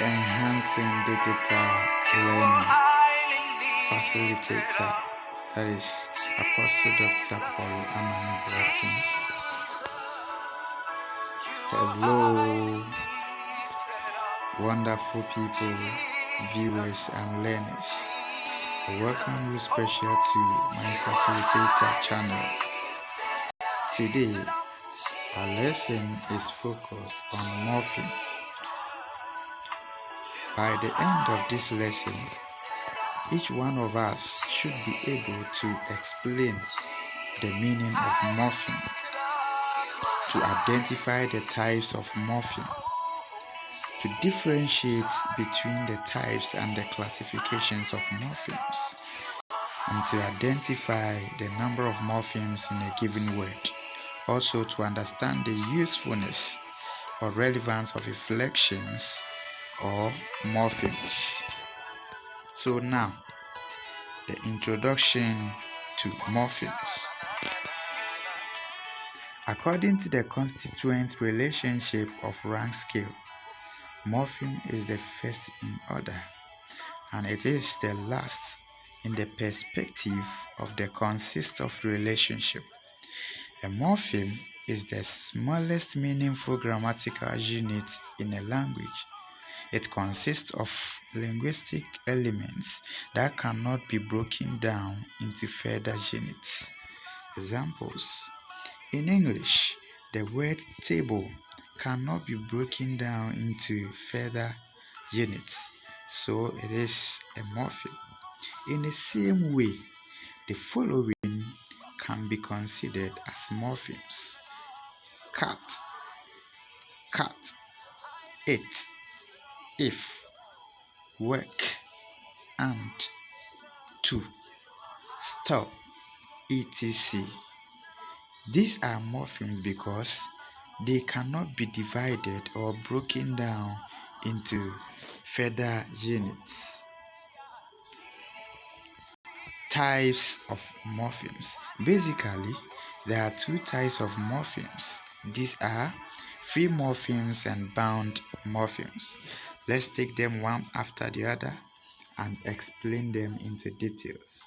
enhancing digital learning facilitator, that is Apostle Dr. Paul Amani Bratton. Hello, wonderful people, viewers and learners. I welcome you special to my facilitator channel. Today, our lesson is focused on morpheme. By the end of this lesson, each one of us should be able to explain the meaning of morpheme, to identify the types of morpheme, to differentiate between the types and the classifications of morphemes, and to identify the number of morphemes in a given word. Also to understand the usefulness or relevance of inflections or morphemes. So now, the introduction to morphemes. According to the constituent relationship of rank scale, morpheme is the first in order, and it is the last in the perspective of the consist of relationship. A morpheme is the smallest meaningful grammatical unit in a language. It consists of linguistic elements that cannot be broken down into further units. Examples: in English, the word table cannot be broken down into further units, so it is a morpheme. In the same way, the following can be considered as morphemes: cat, cat, it, if, work, and, to, stop, etc. These are morphemes because they cannot be divided or broken down into further units. Types of morphemes. Basically, there are two types of morphemes. These are free morphemes and bound morphemes. Let's take them one after the other and explain them into details.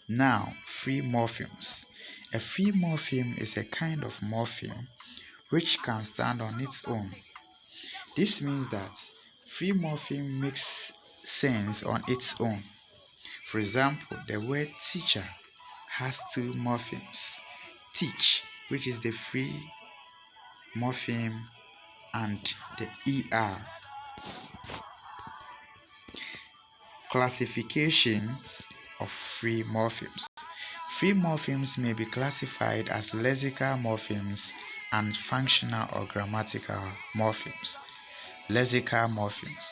Now, free morphemes. A free morpheme is a kind of morpheme which can stand on its own. This means that free morpheme makes sense on its own. For example, the word teacher has two morphemes: teach, which is the free morpheme, and the ER. Classifications of free morphemes. Free morphemes may be classified as lexical morphemes and functional or grammatical morphemes. Lexical morphemes.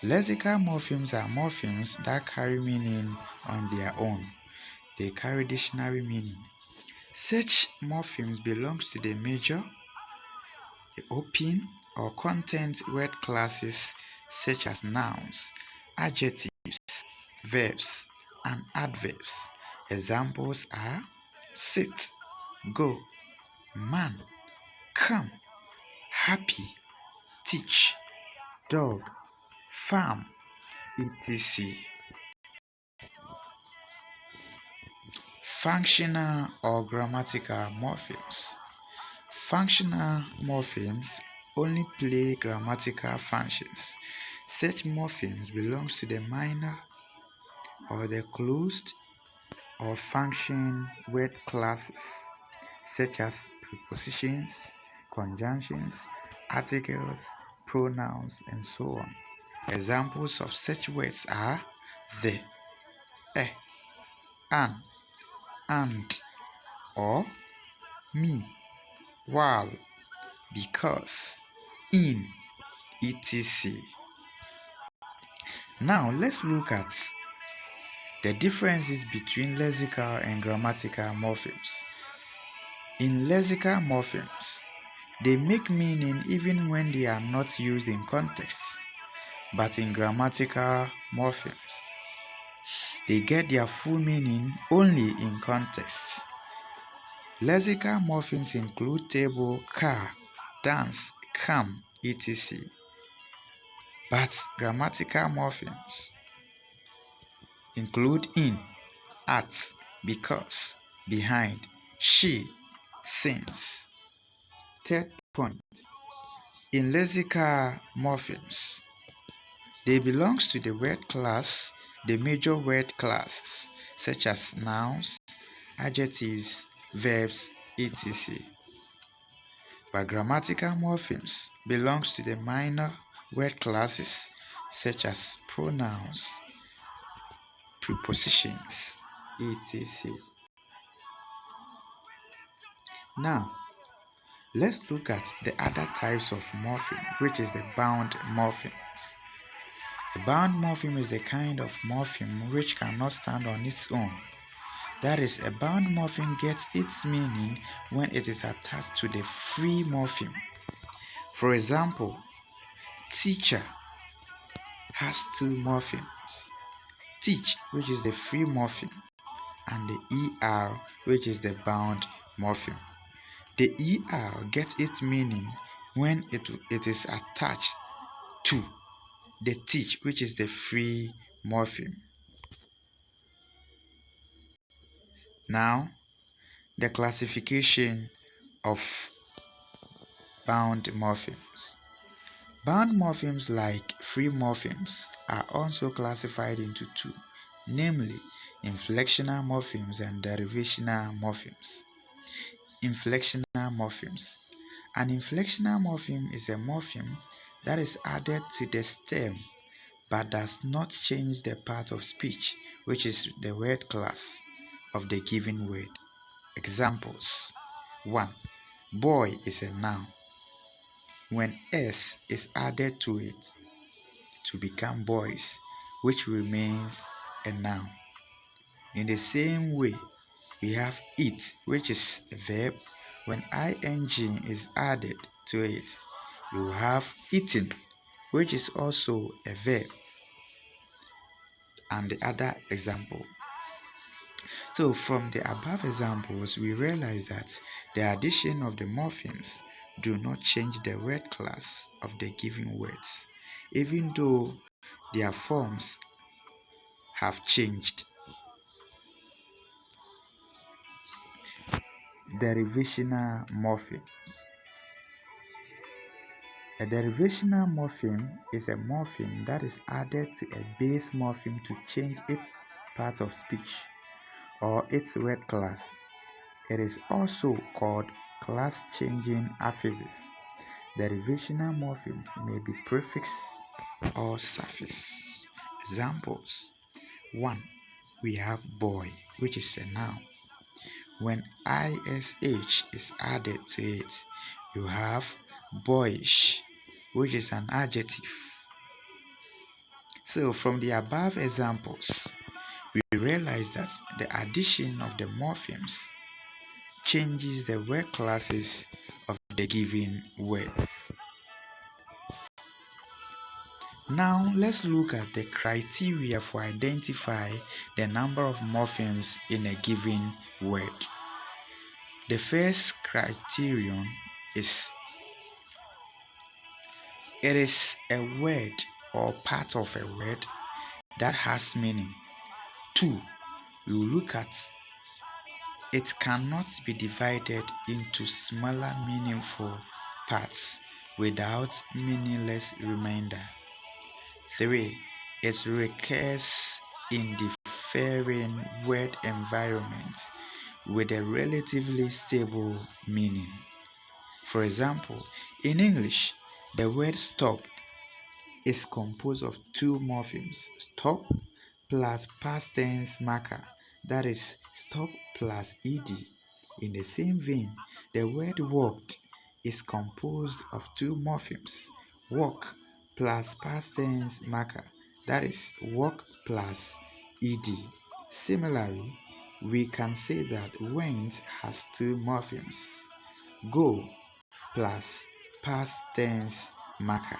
Lexical morphemes are morphemes that carry meaning on their own. They carry dictionary meaning. Such morphemes belong to the major, the open, or content word classes such as nouns, adjectives, verbs, and adverbs. Examples are sit, go, man, come, happy, teach, dog, farm, etc. Functional or grammatical morphemes. Functional morphemes only play grammatical functions. Such morphemes belong to the minor or the closed or function word classes such as prepositions, conjunctions, articles, pronouns, and so on. Examples of such words are the, an, and, or, me, while, because, in, etc. Now let's look at the differences between lexical and grammatical morphemes. In lexical morphemes, they make meaning even when they are not used in context, but in grammatical morphemes, they get their full meaning only in context. Lexical morphemes include table, car, dance, come, etc. But grammatical morphemes include in, at, because, behind, she, since. Third point, in lexical morphemes, they belong to the word class, the major word classes, such as nouns, adjectives, verbs, etc. But grammatical morphemes belong to the minor word classes, such as pronouns, prepositions, etc. Now, let's look at the other types of morpheme, which is the bound morphemes. A bound morpheme is the kind of morpheme which cannot stand on its own. That is, a bound morpheme gets its meaning when it is attached to the free morpheme. For example, teacher has two morphemes. Teach, which is the free morpheme, and the ER, which is the bound morpheme. The ER gets its meaning when it is attached to the teach, which is the free morpheme. Now, the classification of bound morphemes. Bound morphemes, like free morphemes, are also classified into two, namely inflectional morphemes and derivational morphemes. Inflectional morphemes. An inflectional morpheme is a morpheme that is added to the stem but does not change the part of speech, which is the word class of the given word. Examples: 1. Boy is a noun. When s is added to it to become boys, which remains a noun. In the same way, we have eat, which is a verb. When ing is added to it, you have eaten, which is also a verb. And the other example. So from the above examples, we realize that the addition of the morphemes do not change the word class of the given words, even though their forms have changed. Derivational morphemes. A derivational morpheme is a morpheme that is added to a base morpheme to change its part of speech or its word class. It is also called class-changing affixes. Derivational morphemes may be prefix or suffix. Examples: 1. We have boy, which is a noun. When ish is added to it, you have boyish, which is an adjective. So from the above examples, we realize that the addition of the morphemes changes the word classes of the given words. Now let's look at the criteria for identifying the number of morphemes in a given word. The first criterion is it is a word or part of a word that has meaning. 2. You look at it cannot be divided into smaller meaningful parts without meaningless remainder. 3. It recurs in differing word environments with a relatively stable meaning. For example, in English, the word stop is composed of two morphemes: stop plus past tense marker, that is, stop plus ed. In the same vein, the word walked is composed of two morphemes: walk plus past tense marker, that is, walk plus ed. Similarly, we can say that went has two morphemes: go plus past tense marker.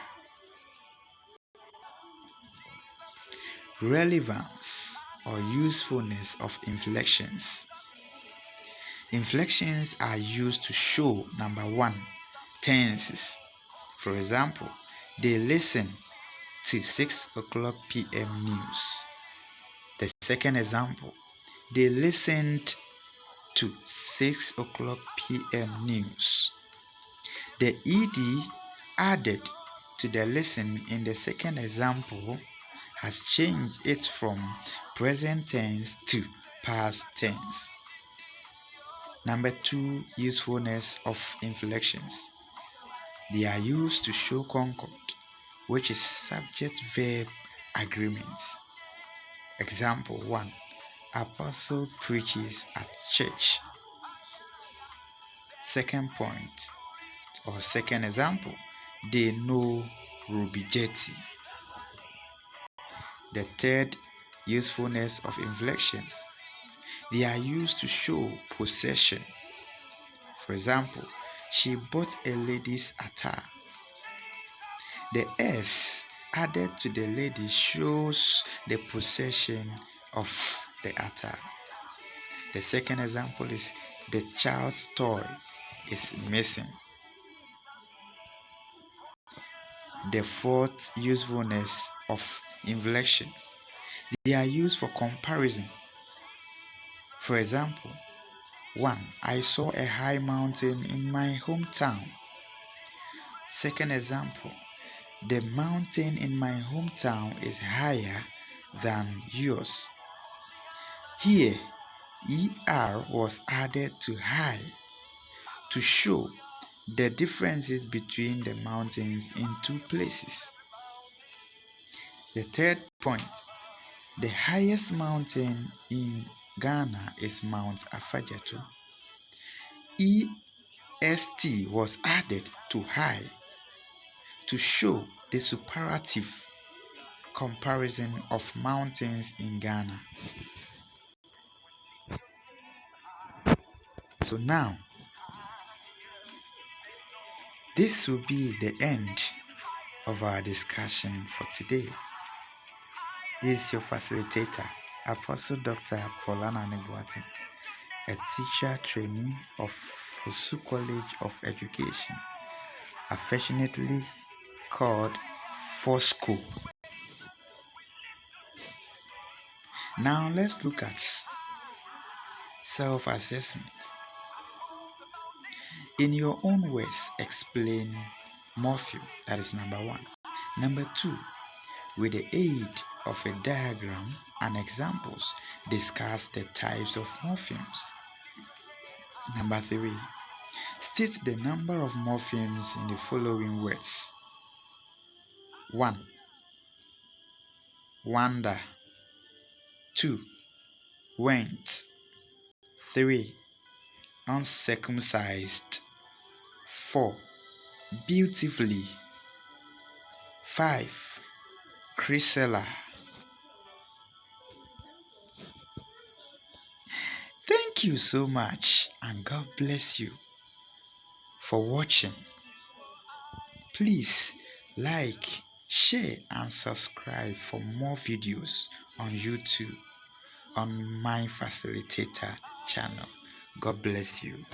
Relevance or usefulness of inflections. Inflections are used to show: number one, tenses. For example, they listen to 6 o'clock p.m. news. The second example, they listened to 6 o'clock p.m. news. The ed added to the listen in the second example has changed it from present tense to past tense. Number 2, usefulness of inflections. They are used to show concord, which is subject-verb agreement. Example 1. Apostle preaches at church. Second point, or second example, they know Ruby Jetty. The third, usefulness of inflections. They are used to show possession. For example, she bought a lady's attire. The S added to the lady shows the possession of the attire. The second example is the child's toy is missing. The fourth, usefulness of inflections. They are used for comparison. For example, 1. I saw a high mountain in my hometown. Second example, the mountain in my hometown is higher than yours. Here, ER was added to high to show the differences between the mountains in two places. The third point, the highest mountain in Ghana is Mount Afadjato. EST was added to high to show the superlative comparison of mountains in Ghana. So now, this will be the end of our discussion for today. This is your facilitator, Apostle Dr. Paulana Nebuati, a teacher trainee of Fosu College of Education, affectionately called FOSCO. Now let's look at self-assessment. In your own words, explain morpheme. That is number 1. Number 2, with the aid of a diagram and examples, discuss the types of morphemes. Number 3, state the number of morphemes in the following words. 1. Wonder. 2. Went. 3. Uncircumcised. 4. Beautifully. 5. Chrysela. Thank you so much, and God bless you for watching. Please like, share, and subscribe for more videos on YouTube on my facilitator channel. God bless you.